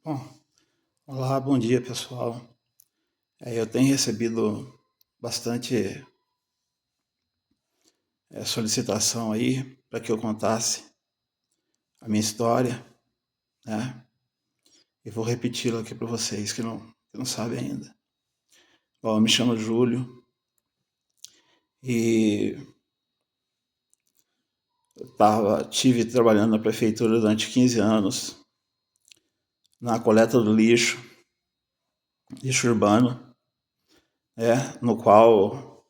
Bom, olá, bom dia pessoal. Eu tenho recebido bastante solicitação aí para que eu contasse a minha história, né? E vou repeti-la aqui para vocês que não sabem ainda. Bom, eu me chamo Júlio e tive trabalhando na prefeitura durante 15 anos na coleta do lixo urbano, no qual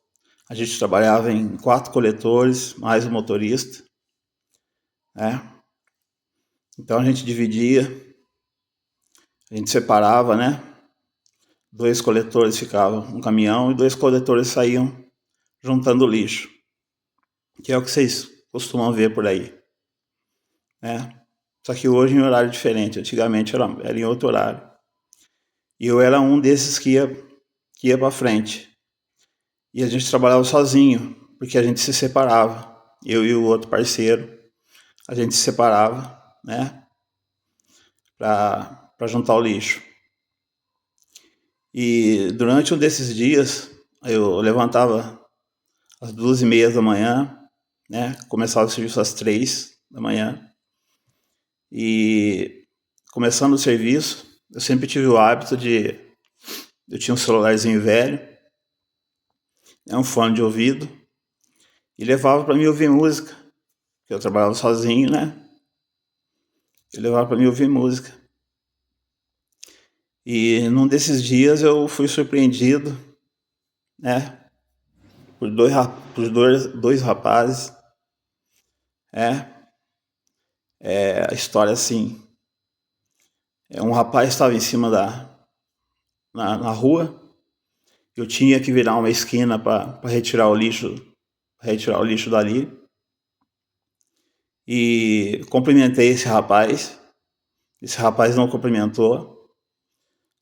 a gente trabalhava em 4 coletores, mais o motorista, né? Então a gente dividia, a gente separava, né? 2 coletores ficavam um caminhão e 2 coletores saíam juntando lixo, que é o que vocês costumam ver por aí, né? Só que hoje em horário diferente, antigamente era em outro horário. E eu era um desses que ia para frente. E a gente trabalhava sozinho, porque a gente se separava. Eu e o outro parceiro, a gente se separava, né? Para juntar o lixo. E durante um desses dias, eu levantava às 2h30 da manhã, né? Começava o serviço às 3 da manhã. E começando o serviço, eu sempre tive o hábito de... Eu tinha um celularzinho velho, um fone de ouvido, e levava para mim ouvir música, porque eu trabalhava sozinho, né? Eu levava para mim ouvir música. E num desses dias eu fui surpreendido, né? Por dois rapazes, né? A história assim... Um rapaz estava em cima na rua. Eu tinha que virar uma esquina para retirar o lixo dali. E cumprimentei esse rapaz. Esse rapaz não cumprimentou,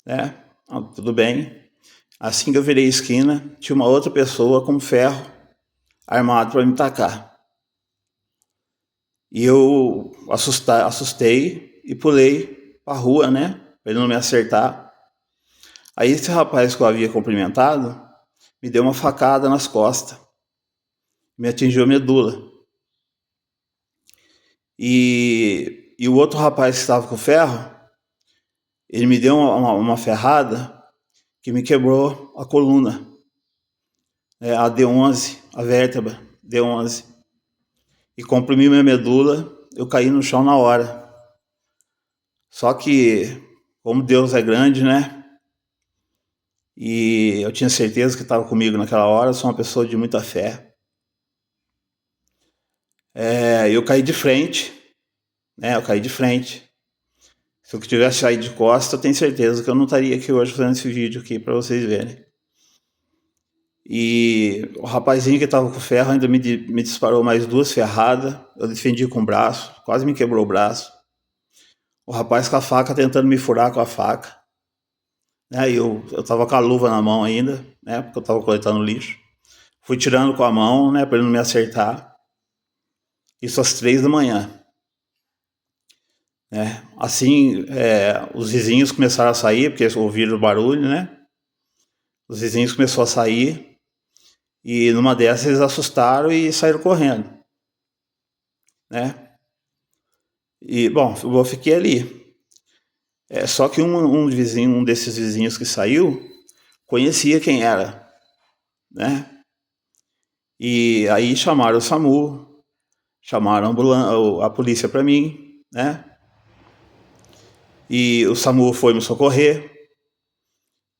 né? Tudo bem. Assim que eu virei a esquina, tinha uma outra pessoa com ferro armado para me tacar. E eu assustei e pulei para a rua, né? Para ele não me acertar. Aí esse rapaz que eu havia cumprimentado me deu uma facada nas costas. Me atingiu a medula. E o outro rapaz que estava com ferro, ele me deu uma ferrada que me quebrou a coluna, a D11, a vértebra D11. E comprimiu minha medula, eu caí no chão na hora. Só que, como Deus é grande, né? E eu tinha certeza que estava comigo naquela hora, eu sou uma pessoa de muita fé. Eu caí de frente, né? Eu caí de frente. Se eu tivesse saído de costa, eu tenho certeza que eu não estaria aqui hoje fazendo esse vídeo aqui para vocês verem. E o rapazinho que estava com ferro ainda me disparou mais 2 ferradas. Eu defendi com o braço, quase me quebrou o braço. O rapaz com a faca tentando me furar com a faca. E eu estava com a luva na mão ainda, né? Porque eu estava coletando lixo. Fui tirando com a mão, né? Para ele não me acertar. Isso às 3 da manhã. Assim, os vizinhos começaram a sair, porque ouviram o barulho, né? Os vizinhos começaram a sair. E numa dessas eles assustaram e saíram correndo, né? E, bom, eu fiquei ali. Só que um desses vizinhos que saiu, conhecia quem era, né? E aí chamaram o SAMU, chamaram a polícia para mim, né? E o SAMU foi me socorrer.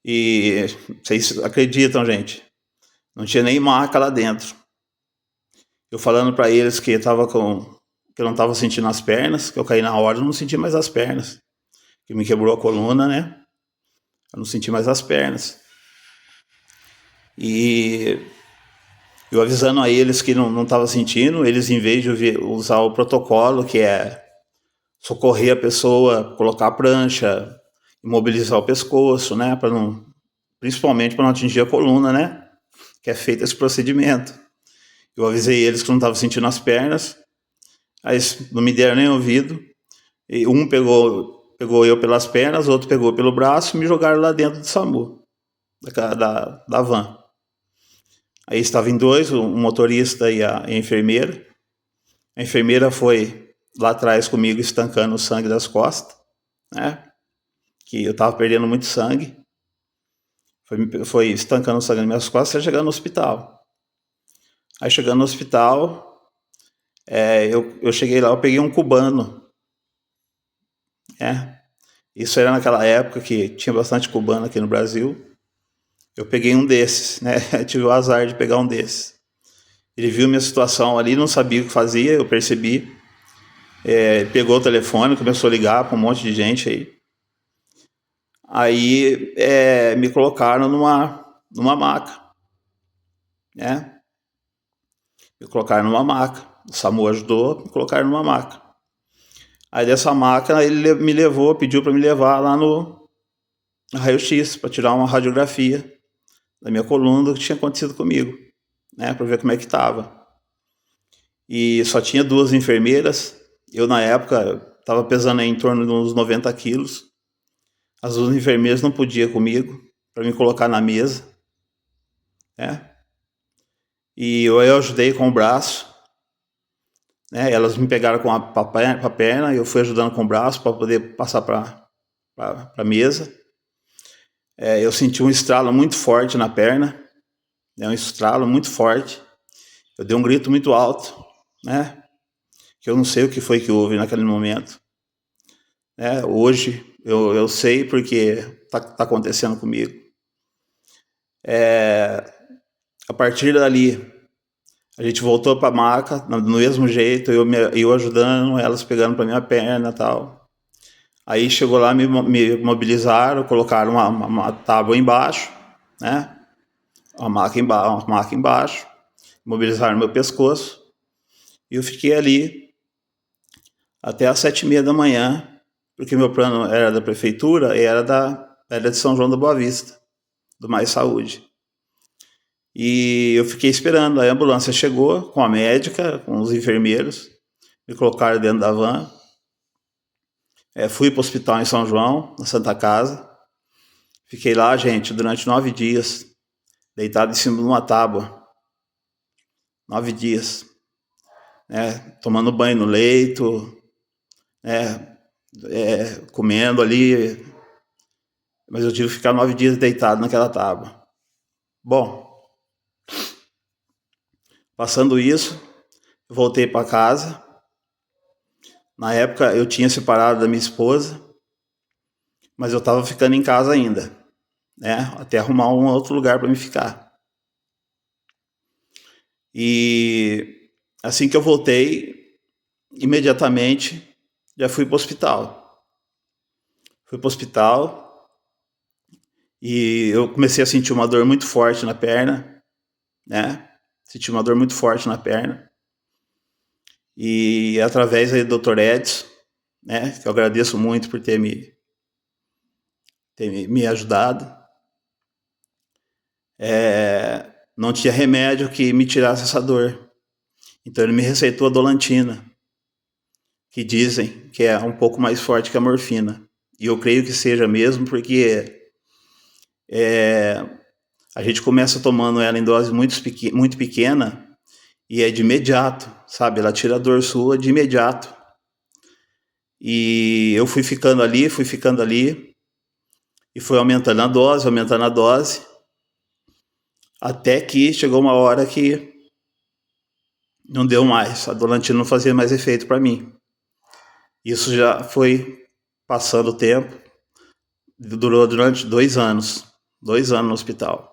E vocês acreditam, gente? Não tinha nem maca lá dentro. Eu falando para eles que eu não estava sentindo as pernas, que eu caí na hora, eu não senti mais as pernas. Que me quebrou a coluna, né? Eu não senti mais as pernas. E eu avisando a eles que não estava sentindo, eles em vez de usar o protocolo, que é socorrer a pessoa, colocar a prancha, imobilizar o pescoço, né? Principalmente para não atingir a coluna, né? Que é feito esse procedimento. Eu avisei eles que não estava sentindo as pernas, aí não me deram nem ouvido. E um pegou pegou eu pelas pernas, outro pegou pelo braço e me jogaram lá dentro do SAMU, da van. Aí estava em dois, um motorista e a enfermeira. A enfermeira foi lá atrás comigo estancando o sangue das costas, né? Que eu estava perdendo muito sangue. Foi estancando o sangue nas minhas costas até chegar no hospital. Aí chegando no hospital, eu cheguei lá, eu peguei um cubano, né? Isso era naquela época que tinha bastante cubano aqui no Brasil. Eu peguei um desses, né? Eu tive o azar de pegar um desses. Ele viu minha situação ali, não sabia o que fazia, eu percebi. Pegou o telefone, começou a ligar para um monte de gente aí. Aí me colocaram numa maca, né? Me colocaram numa maca. O SAMU ajudou, me colocaram numa maca. Aí dessa maca ele me levou, pediu para me levar lá no raio-x para tirar uma radiografia da minha coluna do que tinha acontecido comigo, né? Para ver como é que estava. E só tinha duas enfermeiras. Eu na época estava pesando em torno de uns 90 quilos. As duas enfermeiras não podiam comigo para me colocar na mesa, né? E eu ajudei com o braço, né? Elas me pegaram com a perna e eu fui ajudando com o braço para poder passar para a mesa. Eu senti um estralo muito forte na perna, né? Um estralo muito forte. Eu dei um grito muito alto, né? Que eu não sei o que foi que houve naquele momento. Hoje eu sei porque tá acontecendo comigo. A partir dali, a gente voltou para a maca, do mesmo jeito, eu ajudando, elas pegando para minha perna e tal. Aí chegou lá, me mobilizaram, colocaram uma tábua embaixo, né? Uma maca embaixo, mobilizaram meu pescoço. E eu fiquei ali até às 7h30 da manhã, porque meu plano era da prefeitura e era de São João da Boa Vista, do Mais Saúde. E eu fiquei esperando, a ambulância chegou com a médica, com os enfermeiros, me colocaram dentro da van. Fui para o hospital em São João, na Santa Casa. Fiquei lá, gente, durante 9 dias, deitado em cima de uma tábua. 9 dias. Né, tomando banho no leito, né, comendo ali. Mas eu tive que ficar 9 dias deitado naquela tábua. Bom, passando isso, eu voltei para casa. Na época eu tinha separado da minha esposa, mas eu estava ficando em casa ainda, né? Até arrumar um outro lugar para me ficar. E assim que eu voltei, imediatamente já fui para o hospital. Fui para o hospital e eu comecei a sentir uma dor muito forte na perna, né? Senti uma dor muito forte na perna. E através aí do Dr. Edson, né? Que eu agradeço muito por ter me ajudado. Não tinha remédio que me tirasse essa dor. Então ele me receitou a Dolantina, que dizem que é um pouco mais forte que a morfina. E eu creio que seja mesmo, porque a gente começa tomando ela em dose muito pequena e é de imediato, sabe? Ela tira a dor sua de imediato. E eu fui ficando ali, e foi aumentando a dose, até que chegou uma hora que não deu mais, a Dolantina não fazia mais efeito para mim. Isso já foi passando o tempo, durou durante 2 anos no hospital.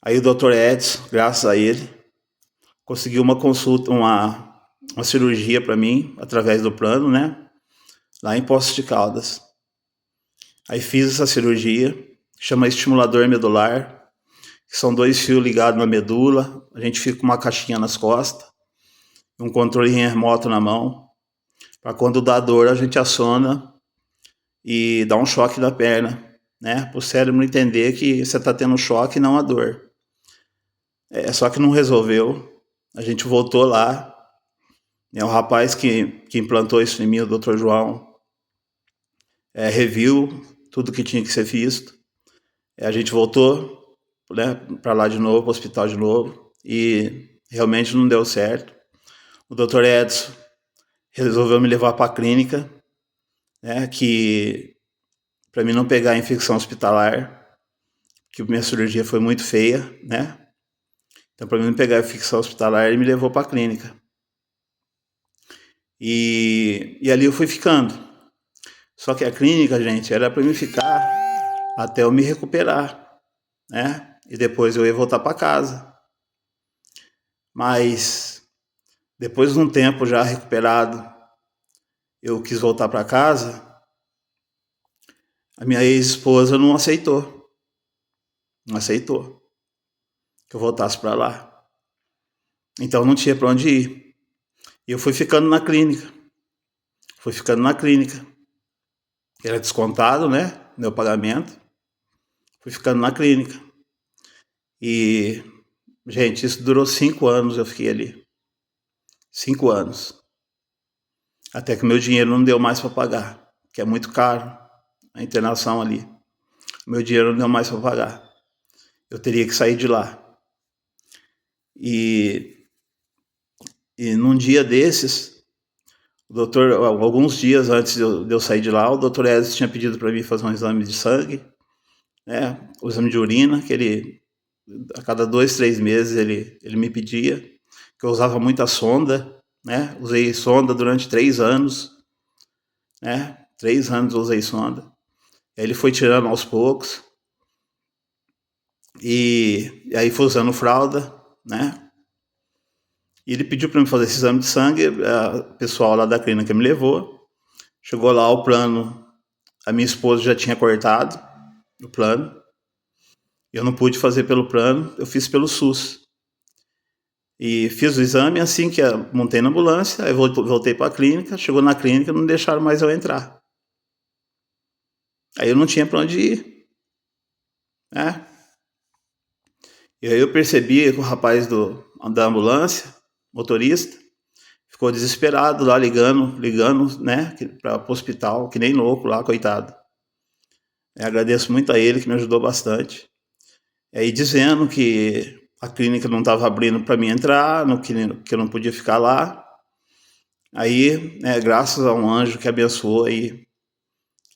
Aí o Dr. Edson, graças a ele, conseguiu uma consulta, uma cirurgia para mim, através do plano, né? Lá em Poços de Caldas. Aí fiz essa cirurgia, chama estimulador medular, que são 2 fios ligados na medula, a gente fica com uma caixinha nas costas, um controle remoto na mão, para quando dá dor a gente aciona e dá um choque na perna, né? Para o cérebro entender que você está tendo choque e não a dor. Só que não resolveu, a gente voltou lá, né? O rapaz que implantou isso em mim, o Dr. João, reviu tudo que tinha que ser visto. A gente voltou, né, para lá de novo, para o hospital de novo, e realmente não deu certo. O Dr. Edson resolveu me levar para a clínica, né, que para mim não pegar a infecção hospitalar, que minha cirurgia foi muito feia, né? Então, para mim não pegar a infecção hospitalar, ele me levou para a clínica. E ali eu fui ficando. Só que a clínica, gente, era para mim ficar até eu me recuperar, né? E depois eu ia voltar para casa. Mas depois de um tempo já recuperado, eu quis voltar para casa. A minha ex-esposa não aceitou. Não aceitou que eu voltasse para lá. Então não tinha para onde ir. E eu fui ficando na clínica. Fui ficando na clínica. Era descontado, né? Meu pagamento. Fui ficando na clínica. E, gente, isso durou 5 anos, eu fiquei ali. 5 anos. Até que meu dinheiro não deu mais para pagar, que é muito caro a internação ali. Meu dinheiro não deu mais para pagar. Eu teria que sair de lá. E, e num dia desses, o doutor, alguns dias antes de eu sair de lá, o doutor Ezio tinha pedido para mim fazer um exame de sangue, né? O exame de urina, que ele, a cada 2, 3 meses, ele me pedia, que eu usava muita sonda, né? Usei sonda durante 3 anos, né? 3 anos eu usei sonda. Aí ele foi tirando aos poucos, e aí foi usando fralda, né? E ele pediu para mim fazer esse exame de sangue, o pessoal lá da clínica me levou, chegou lá o plano, a minha esposa já tinha cortado o plano, eu não pude fazer pelo plano, eu fiz pelo SUS. E fiz o exame assim que montei na ambulância, aí voltei para a clínica, chegou na clínica, não deixaram mais eu entrar. Aí eu não tinha para onde ir, né? E aí eu percebi que o rapaz da ambulância, motorista, ficou desesperado lá ligando, né, para o hospital, que nem louco lá, coitado. Eu agradeço muito a ele que me ajudou bastante. E aí dizendo que a clínica não estava abrindo para mim entrar, que eu não podia ficar lá. Aí, né, graças a um anjo que abençoou aí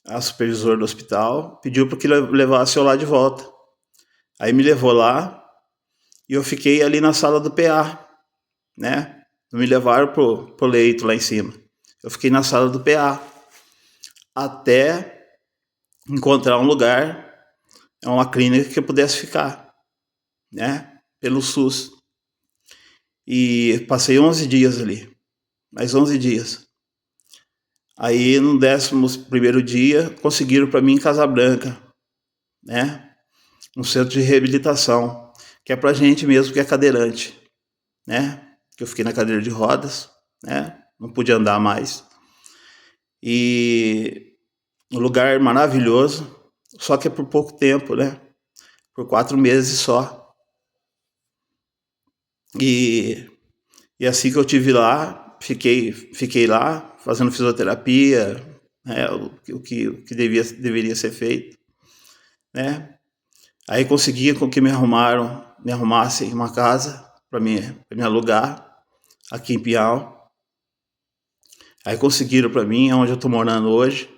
a supervisora do hospital, pediu para que levasse eu lá de volta. Aí me levou lá e eu fiquei ali na sala do PA, né? Não me levaram pro leito lá em cima. Eu fiquei na sala do PA até encontrar um lugar, uma clínica que eu pudesse ficar, né? Pelo SUS. E passei 11 dias ali, mais 11 dias. Aí no 11º dia conseguiram para mim em Casabranca, né? Um centro de reabilitação, que é pra gente mesmo que é cadeirante, né? Que eu fiquei na cadeira de rodas, né? Não pude andar mais. E um lugar maravilhoso, só que é por pouco tempo, né? Por 4 meses só. E, e assim que eu tive lá, fiquei lá fazendo fisioterapia, né? O que deveria ser feito, né? Aí consegui com que me arrumassem uma casa para me alugar aqui em Piau. Aí conseguiram para mim, onde eu tô morando hoje,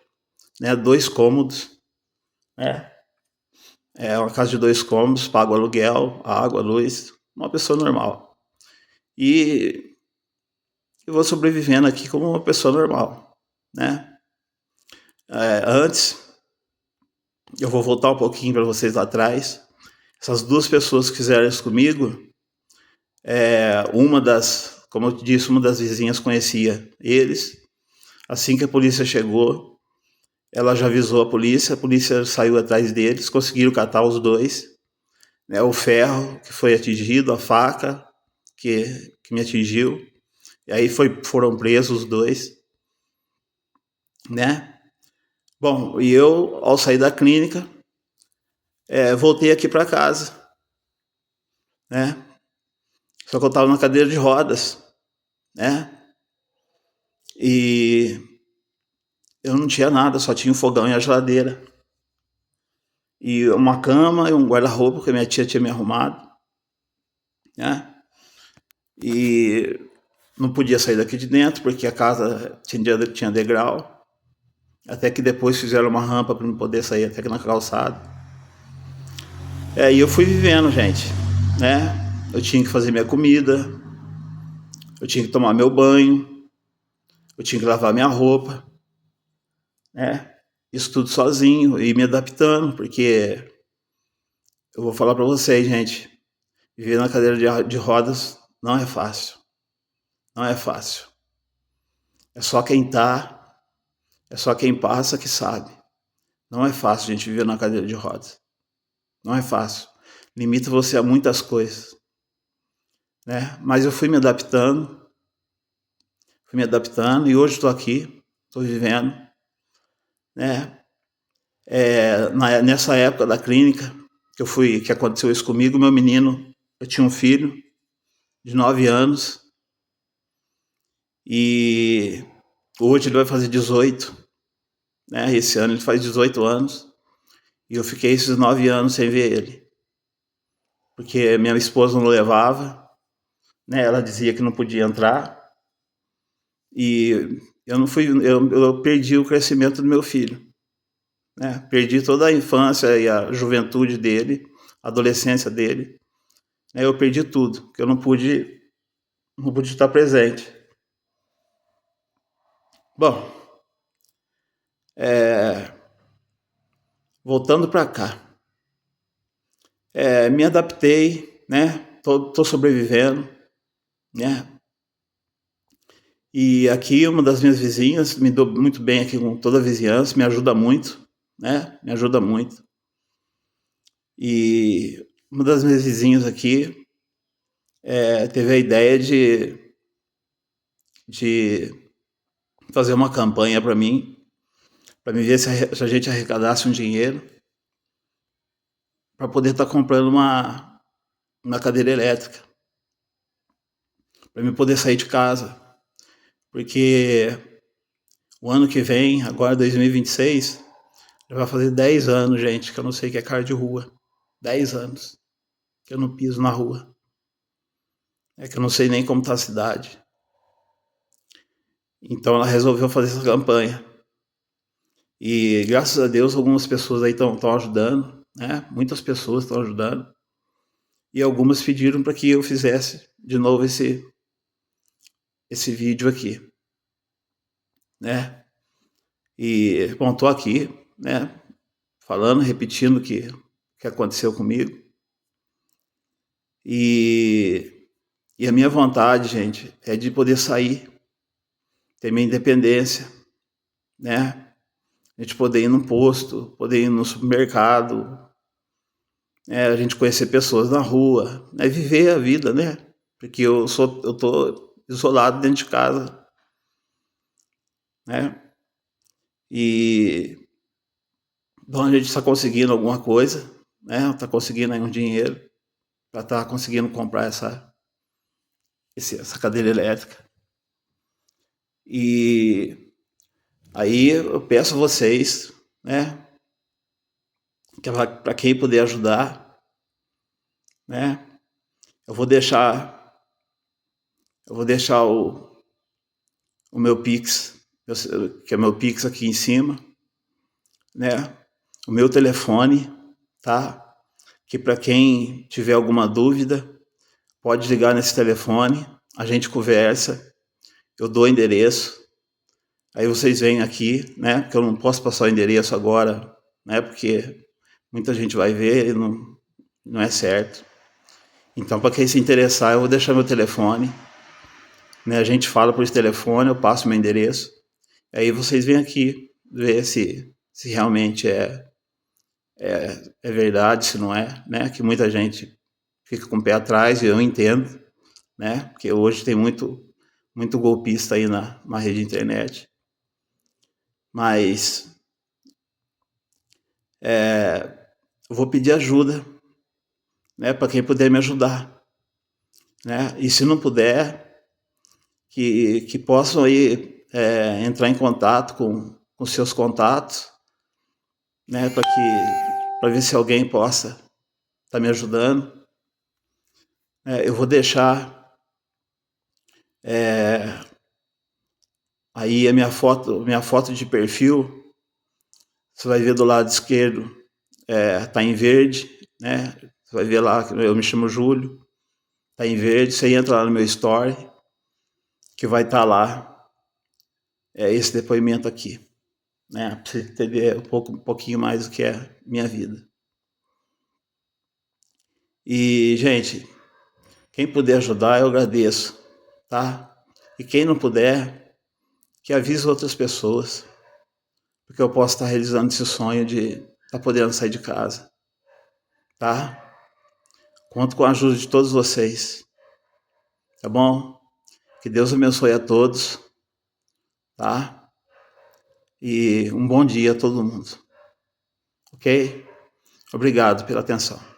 né? 2 cômodos, né? É uma casa de 2 cômodos, pago aluguel, água, luz, uma pessoa normal. E eu vou sobrevivendo aqui como uma pessoa normal, né? Antes, eu vou voltar um pouquinho para vocês lá atrás. Essas 2 pessoas que fizeram isso comigo, como eu disse, uma das vizinhas conhecia eles. Assim que a polícia chegou, ela já avisou a polícia saiu atrás deles, conseguiram catar os 2, né? O ferro que foi atingido, a faca que me atingiu, e aí foram presos os 2, né? Bom, e eu, ao sair da clínica, voltei aqui para casa, né? Só que eu estava na cadeira de rodas, né? E eu não tinha nada, só tinha o fogão e a geladeira. E uma cama e um guarda-roupa que a minha tia tinha me arrumado, né? E não podia sair daqui de dentro porque a casa tinha degrau. Até que depois fizeram uma rampa para não poder sair até que na calçada. E eu fui vivendo, gente, né? Eu tinha que fazer minha comida, eu tinha que tomar meu banho, eu tinha que lavar minha roupa, né? Isso tudo sozinho e me adaptando, porque eu vou falar para vocês, gente, viver na cadeira de rodas não é fácil. Não é fácil. É só quem tá, é só quem passa que sabe. Não é fácil a gente viver na cadeira de rodas. Não é fácil. Limita você a muitas coisas, né? Mas eu fui me adaptando e hoje estou aqui, estou vivendo, né? Nessa época da clínica que aconteceu isso comigo, meu menino, eu tinha um filho de 9 anos e hoje ele vai fazer 18, né? Esse ano ele faz 18 anos e eu fiquei esses 9 anos sem ver ele, porque minha esposa não levava, né? Ela dizia que não podia entrar e eu perdi o crescimento do meu filho, né? Perdi toda a infância e a juventude dele, a adolescência dele, né? Eu perdi tudo, porque eu não pude estar presente. Bom, voltando para cá, me adaptei, né? Tô sobrevivendo, né? E aqui uma das minhas vizinhas, me dou muito bem aqui com toda a vizinhança, me ajuda muito, né? Me ajuda muito. E uma das minhas vizinhas aqui teve a ideia de fazer uma campanha para me ver se a gente arrecadasse um dinheiro para poder estar comprando uma cadeira elétrica, para me poder sair de casa, porque o ano que vem, agora 2026, já vai fazer 10 anos, gente, que eu não sei o que é cara de rua. 10 anos que eu não piso na rua. É que eu não sei nem como tá a cidade. Então ela resolveu fazer essa campanha. E graças a Deus algumas pessoas aí estão ajudando, né? Muitas pessoas estão ajudando. E algumas pediram para que eu fizesse de novo esse vídeo aqui, né? E, bom, tô aqui, né? Falando, repetindo o que aconteceu comigo. E a minha vontade, gente, é de poder sair, ter minha independência, né? A gente poder ir num posto, poder ir no supermercado, né? A gente conhecer pessoas na rua, né? Viver a vida, né? Porque eu tô isolado dentro de casa, né? E bom, a gente está conseguindo alguma coisa, né? Está conseguindo aí um dinheiro para estar conseguindo comprar essa cadeira elétrica. E aí eu peço a vocês, né? Que para quem puder ajudar, né? Eu vou deixar o meu Pix, que é meu Pix aqui em cima, né? O meu telefone, tá? Que para quem tiver alguma dúvida, pode ligar nesse telefone, a gente conversa, eu dou o endereço, aí vocês vêm aqui, né? Porque eu não posso passar o endereço agora, né? Porque muita gente vai ver e não é certo. Então, para quem se interessar, eu vou deixar meu telefone, né? A gente fala por esse telefone, eu passo meu endereço, aí vocês vêm aqui ver se realmente é verdade, se não é, né? Que muita gente fica com o pé atrás e eu entendo, né? Porque hoje tem muito golpista aí na rede de internet. Mas eu vou pedir ajuda, né? Para quem puder me ajudar, né? E se não puder, que possam aí entrar em contato com seus contatos, né, para ver se alguém possa estar me ajudando. Eu vou deixar aí a minha foto de perfil. Você vai ver do lado esquerdo, tá em verde, né? Você vai ver lá que eu me chamo Júlio, tá em verde. Você entra lá no meu story, que vai estar lá esse depoimento aqui, né? Para você entender um pouquinho mais do que é minha vida. E, gente, quem puder ajudar, eu agradeço, tá? E quem não puder, que avise outras pessoas, porque eu posso estar realizando esse sonho de estar podendo sair de casa, tá? Conto com a ajuda de todos vocês, tá bom? Que Deus abençoe a todos, tá? E um bom dia a todo mundo, ok? Obrigado pela atenção.